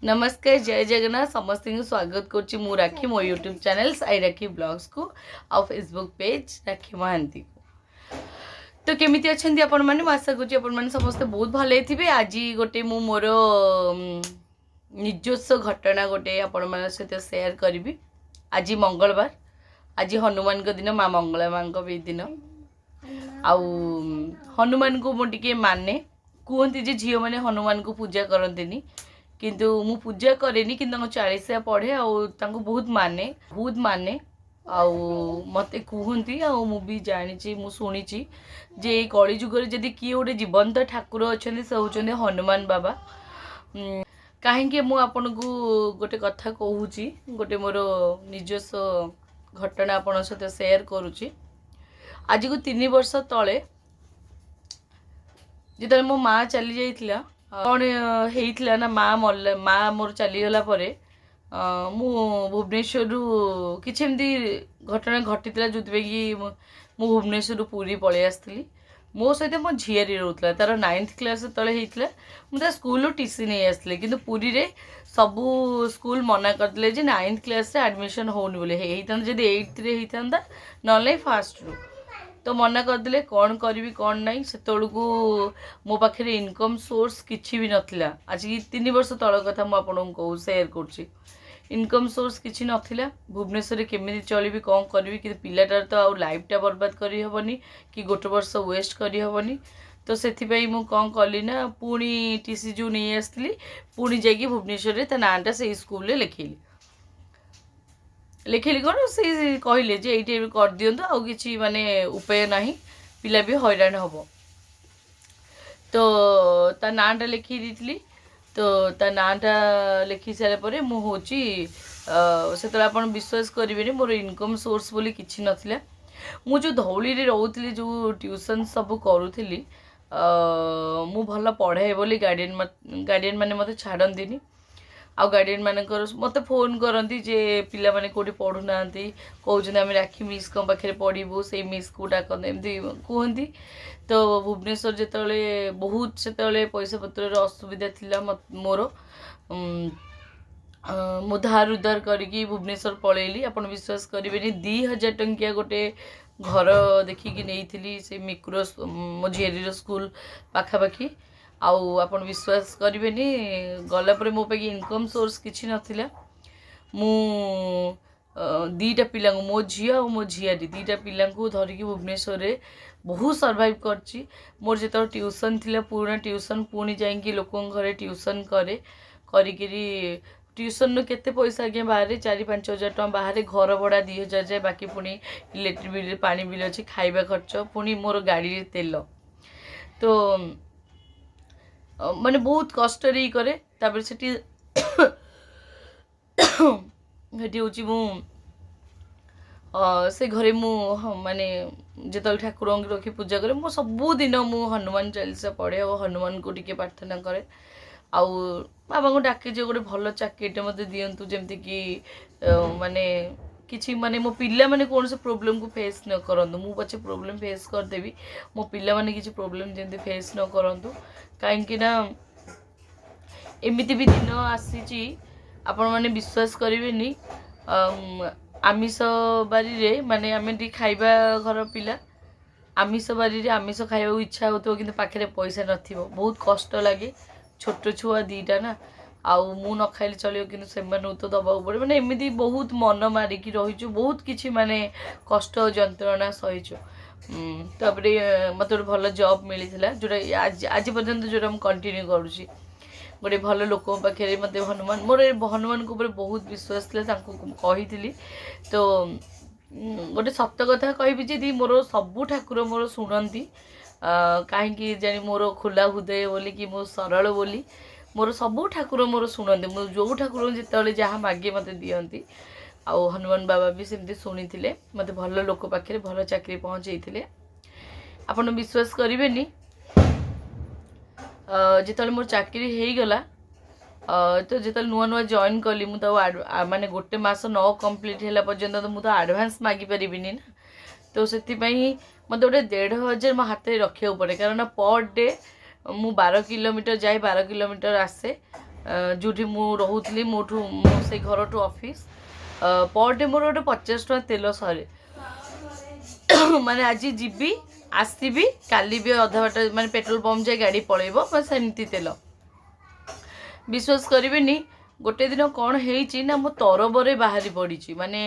नमस्कार जय जगन्नाथ समस्त स्वागत करुच्ची मु राखी मो यूट्यूब चैनल साई राखी ब्लॉग्स को आ फेसबुक पेज राखी महांती को। तो केमिति अच्छे आपण मैंने आशा करुँच समस्ते बहुत भले थे। आज गोटे मु मोर निजस्व घटना गोटे आपण मान सहित सेयार करी। आज मंगलवार, आज हनुमान को दिन, माँ मंगला माँ भी दिन। आउ हनुमान को मुझे माने कहते जे झील मैंने हनुमान को पूजा करती किंतु मु पूजा करेनी कि 40 पढ़े आउ बहुत माने आउ मते कहती मु भी जानी मु शुणी जे कली जुगर जदि किए गोटे जीवंत ठाकुर अच्छा से होचंदे हनुमान बाबा। कहीं मु आपन को गोटे कथा कहूँ, गोटे मोर निजस्व घटना आपण सहित शेयर करुच्ची। आज को 3 वर्ष तले जिते मो माँ चली जाइथिला कौन होता ना माँ मोर चलीगला मु भुवनेश्वर किसी एमती घटना घटी जो कि मु भुवनेश्वर पुरी पलि आसती। मो सहित मो झीआरी रोला तार 9th क्लास तले होता मुझे स्कूल टीसी नहीं आसती कि पुरी रे सबू स्कूल मना करते 9th क्लास एडमिशन होनी बोले जब 8th रे होता ना फास्ट रू तो मना करदे कौन करी कौन ना से मो पाखे इनकम सोर्स किसी भी नाला। आज 3 वर्ष तल कथा मुझे सेयार कर इनकम सोर्स किसी नाला। भुवनेश्वर केमी चलि कौन करी कि पिलाटार तो आउ लाइफटा बर्बाद करहबनी कि गोटे वर्ष वेस्ट करहबनी। तो से कौन कली ना पुणी टीसी जो नहीं आसती पुणी जाकि भुवनेश्वर ता नाटा से स्कूल लिखेली कौन से कहले जे ये कर दिंतु आउ कि माने उपाय ना पिला भी हैरान हम। तो ता नाटा लिखी दी तो ता नाटा लिखी सारे मुझे से आप विश्वास करेंगे मोर इनकम सोर्स बोली किसी नाला। मु जो धौली रे रोली जो ट्यूशन सब करूली मु भल पढ़ाए बोली गार्डियन माने मते छाड़ती आ गार्डियन मानकर मत फोन करती जे पिला माने कोठी पढ़ुना कहते आम राखी मिस को पाखे पढ़ू से मिस को डाकते एमती कहती। तो भुवनेश्वर जिते बहुत से पैसा पत्र असुविधा थिला मोर मु धार उधार करके भुवनेश्वर पलैली। आपन विश्वास करेंगे 2000 टंकिया गोटे घर देखिकी नहीं से मिक्रो मो झीआरी स्कूल पाखापाखि आउ आपन विश्वास करेंगे गला पर मो पाखे इनकम सोर्स किसी नाला। मु 2टा पिला मो झी और मो झीआरी 2टा पिला धरिकी भुवनेश्वर रे बहुत सर्वाइव करची। मोर जो ट्यूशन थिला पुराना ट्यूशन पुणी जाइए लोक घरे ट्यूशन करे करी ट्यूशन नु केते पैसा आज्ञा बाहर 4-5 हजार टका बाहर घर भड़ा 2000 जाए बाकी पुणी इलेक्ट्रिक बिल पानी बिल अच्छी खाइबा खर्च पुणी मोर गाड़ी तेल तो माने बहुत कष्ट करे। तापर सेठी हूँ से घरे मु माने जिते ठाकुर रखी पूजा करे मो सबुदिन मु हनुमान चालीसा पढ़े और हनुमान को टिके प्रार्थना करे आउ बाबा को डाके जो गोटे भल चाकरीटे मत दिंतु जमती कि माने किसी माने मो पिला माने कौन से प्रोब्लेम को फेस न करंतु मु पछे प्रोब्लेम फेस कर देबी मो पिला माने किसी प्रोब्लेम जमती फेस न करंतु कहीं ना एमिति भी दिन आसी आपण माने विश्वास करेंगे आमिष बारी रे माने आमे टी खाइबा घर पिला आमिष बारी रे आमिष खाइबा इच्छा होतो कि पाखे पैसा नथिबो बहुत कष्ट लगे। छोट छुआ 2टा ना आउ मु न खाइले चलियो कि से तो दबा पड़े माने एमती बहुत मन मारिकी रहीचु बहुत किछि माने कष्ट जंत्रणा सहीचु। तापर मत गोटे भल जॉब मिलता जोटा आज पर्यंत जोटा मुझे कंटिन्यू करुँची गोटे भल लोक पाखे मत हनुमान मोर हनुमान को बहुत विश्वास कही। तो गोटे सत कथा कहि जी मोर सबू ठाकुर मोर शुणती कहीं जानी मोर खोला हृदय बोली कि मो सरल बोली मोर सबू ठाकुर मोर शुणती मो जो ठाकुर जिते जहाँ मागे मत दियंती आउ हनुमान बाबा भी सेमती शुणी मत भल लोक पाखे भल चाकरी पहुँचे। आपन विश्वास करेंगे जिते मोर चाकरी हो गला तो जिते नुआ नुआ जॉइन कली मुझे माने गोटे मास न कंप्लीट है पर्यंत तो मुझे आडभांस मागी पारिनी ना। तो से मत गोटे 1500 मो हाथ रखा पड़े कारण पर डे मु 12 किलोमीटर जाए 12 किलोमीटर आसे जोठी मु रहूली मोठू से घर टू ऑफिस पर डे मोर गोटे 50 टଙ୍କା तेल सरे माने आज जीबी आसबी काली भी अधा बाट माने पेट्रोल पंप जाए गाड़ी पलैब सेमती तेल विश्वास करेनि गोटे दिन कौन है ना मो तरबरे बाहरी पड़ी माने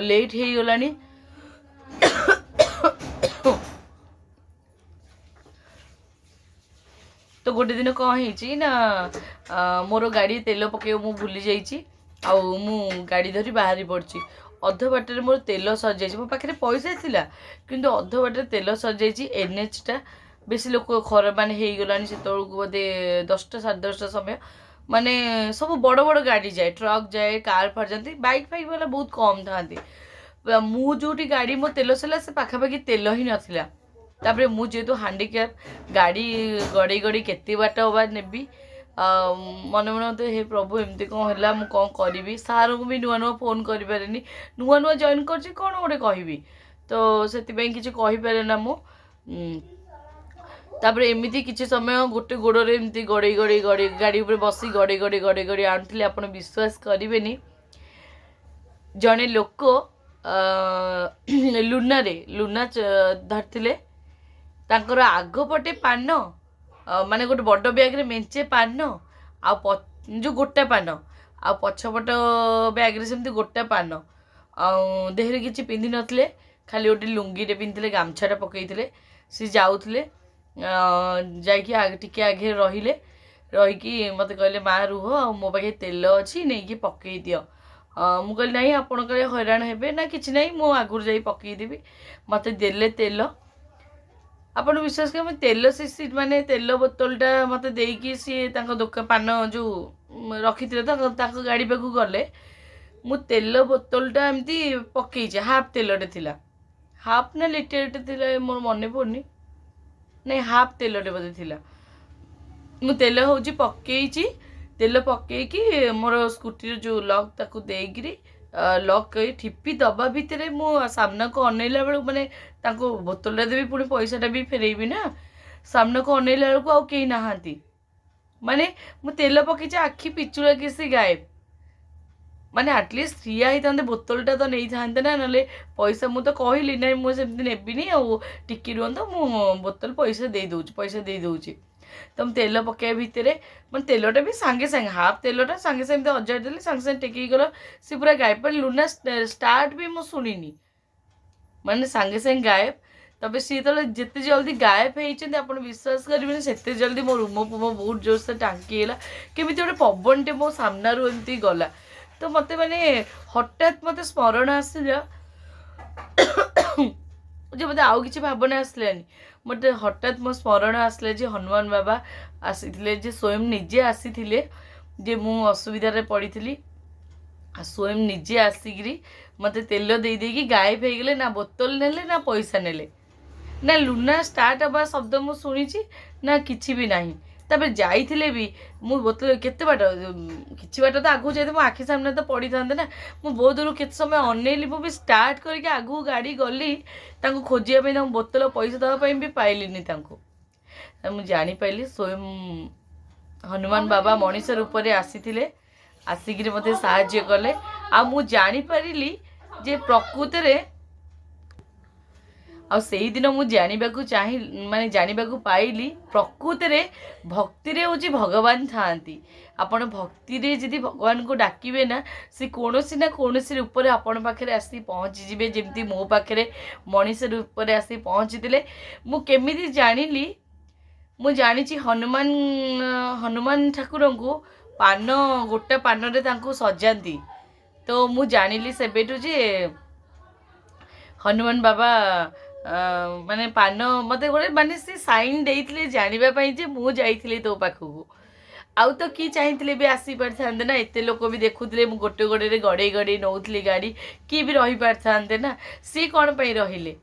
लेट हो गलानी तो गोटे दिन कौन है ना मोर गाड़ी तेल पके मु भूली जाइए मु गाड़ी धरी बाहरी पड़ी अध बाटर मोर तेल सर जाइए मो पाखे पैसा थिला किंतु अध बाटर तेल सर जाइए एनएच टा बेसी लोक खर माने हो गलानी से बोधे 10टा 10:30 समय माने सब बड़ बड़ गाड़ी जाए ट्रक जाए कार फार जाती बाइक फाइक वाला बहुत कम था मु जो गाड़ी मो तेल सला से पाखापाखि तेल ही नाला तापर मु जेहेतु हांडिक्याप गाड़ी गड़े गड़ी केते बाट बा नेबी मन मन तो हे प्रभु एमती कौन है मुझे कौन करी सार को भी नुआ नुआ फोन करें नुआ नुआ जॉइन कर कौन गोटे कहि तो से किसी कहीपे ना मु तापर एमती किसी समय गोटे गोड़े एमती गड़े गड़े गड़े गाड़ी ऊपर बसी गड़े गड़े गड़े गड़े आनी आपड़ विश्वास करेनि जड़े लोक लुना धरते तांकर आगपटे पान माने गोटे बड़ बैग रे मेंचे पान जो गोटा पान आ पछपट बैग रे सेमती गोटा पान देहरे किसी पिंधि नथिले खाली गोटे लुंगी रे पिंधले गामछाटा पकईले सी जाऊले जाके आगे रहिले रहीकि मत कहले माँ रुह मो पाखे तेल अच्छी नहीं पकई दियो मु कहली नहीं आपण कले हैरान हेबे ना किछि नहीं मो आगुर जाई पकई देबी मते देले तेल आपण विश्वास कर तेल सी माने तेल बोतलटा मत देकी सी दुकान पान जो रखी गाड़ी पाक गले मु तेल बोतलटा एमती पकईचे हाफ तेलटे थिला हाफ ना लिटरटे थिला मोर मन पड़नी नहीं हाफ तेलटे बोधे थिला मु तेल हूँ पकईची तेल पकईकी मोर स्कूटी जो लॉक ताकू देकरी लॉक कर ठिपी दबा भितर मु सामना को अनेला बेलू माने ताको बोतलटा देवी पुणी पैसाटा भी फेरेबी ना सामना को अनेला बेलू आउ कहीं नहांती माने मु तेल पकईची आखि पिचुड़ा किसी गायब माने आटलिस्ट ठिया होता बोतलटा तो नहीं था ना ना पैसा मुझे कहली ना मुझे नेबिनी टिकी रुहत मु बोतल पैसा दे दूची तो तेल पकड़ा भितर मैं तेलटा भी सांगे सांगे हाफ तेलटा सांगे सांगे अजाड़ देली सांगे सांगे टेक गल सी पूरा गायब पर लुना स्टार्ट भी मुझे शुणी माने सांगे सांगे गायब तबे सी तो जिते जल्दी गायब होती आप विश्वास करेंगे से जल्दी मो रूम फूम बहुत जोर से टांकीगला केमी गोटे पवनटे मो सामनारू एमती गला तो मत माने हठात मत स्मरण आसला जो मत आउ कि भावना आसलानी मत हठात मो स्मरण आसला जे हनुमान बाबा आसी स्वयं निजे आसी जे मु असुविधार पड़ी स्वयं निजे आसिकी मत तेल दे देकी गायब हो गले ना बोतल नेले ना पैसा नेले ना लुना स्टार्ट हवा शब्द मु शुणी ना किछि भी नहीं तापर जाइथिले भी मु बोतल केते बाट किछि बाट तो आगु जाइते मो आखि सामने तो पड़ी थांते ना मु बहुत दूर केते समय अनेली मु भी स्टार्ट करके आगु गाड़ी गली तांको खोजिया पे तांको बोतल पैसा दवा पे भी पाइलिनी तांको मु जानी पाइली स्वयं हनुमान बाबा मनीष रूप रे आसीथिले आसिक मते साहाय्य कले आ मु जानी पारिली जे प्रकृति रे आ सेही दिन मु जानिबाकू चाहि माने जानिबाकू पाइली प्रकृति रे भक्ति रे होची भगवान थांती आपण भक्ति रे जदि भगवान को डाकिबे ना से कोनोसी ना कोनोसी रूप रे आपण पाखरे आसी पहुंची जिबे जेमती मो पाखरे मनीष रूप रे आसी पहुंचीतिले मु केमिति जानिली मु जानिची हनुमान ठाकुर को पान गोटा पान रे तांको सजाती तो मु जानिली सेबेटू जे हनुमान बाबा माने पान मत गोटे माने से साइन देइथिले जानिबा पई जे मु जाइथिले तो पाखकू आउ तो कि चाहिए भी आसी पारिथांते ना एते लोक भी देखुले मु गोटे गोटे रे गड़े गड़े नौथली गाड़ी कि भी रही पारिथांते ना सी कौन पई रहिले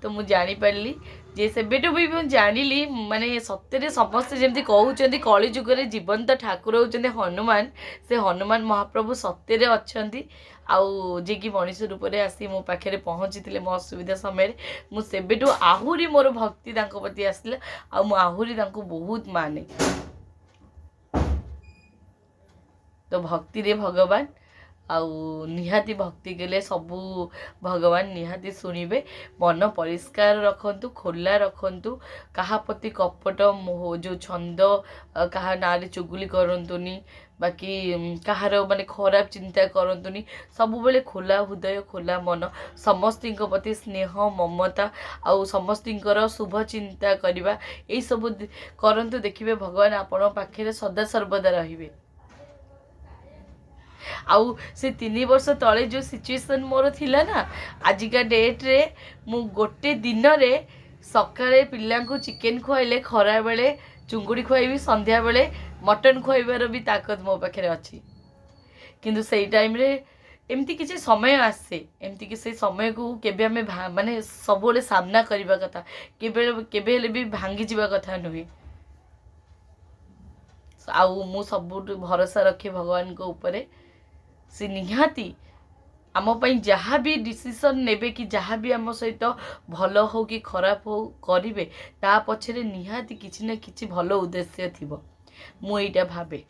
तो मु जानी पारली जे सेबेटू भी मु जानिली माने सत्य समस्त जमती कहउचंदी कली जुग रे जीवंत ठाकुर होचंदी हनुमान से हनुमान महाप्रभु सत्य अच्छी आउ जे कि मनीष रूप से आसी मो पाखे पहुँची मो असुविधा समय मु सेबेटू आहुरी मोर भक्ति तांको प्रति आसला आ मु आहुरी तांको बहुत माने तो भक्ति रे भगवान आउ निहाती भक्ति कले सबू भगवान निहाती शुणिबे। मन परिष्कार रखंतु, खोला रखंतु, कहा प्रति कपट मोह जो छंद कहा नारे चुगुली करंतुनी, बाकी कहार माने खराब चिंता करंतुनी, सब बेले खोला हृदय खोला मन, समस्तिंक प्रति स्नेह ममता आउ समस्तिंकर शुभ चिंता करवा, यही सब करंतु। देखिबे भगवान आपण पाखे सदा सर्वदा रहिबे। आउ से 3 वर्ष तले जो सिचुएशन मोर थिला ना, आजिका डेट रे मु गोटे दिन रे सकाळे पिल्ला को चिकेन खुआइले, खरा बेले चुंगुड़ी खुआइबी, संध्या बेले मटन खुआइबार भी ताकत मो पाखे अच्छी। किंतु सेई टाइम रे एमती किसी समय आसे, एमती कि से समय को केबे हमें माने सबोले सामना करबा कथा, केबे हेले भी भांगी जीवा कथा नुहे। आउ मु सबुठ भरोसा रखे भगवान को ऊपर, से निहाती आम पई जहाँ भी डिसीजन नेबे कि जहाँ भी आम सहित भल हो कि खराब हो करिवे, ता पछरे निहाती किछि ना किछि भल उद्देश्य थिबो। मु एटा भाबे,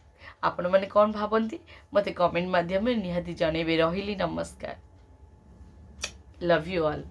आपण माने कोन भाबंती मते कमेंट माध्यम रे निहाती जणेबे। रहिली, नमस्कार, लव यू ऑल।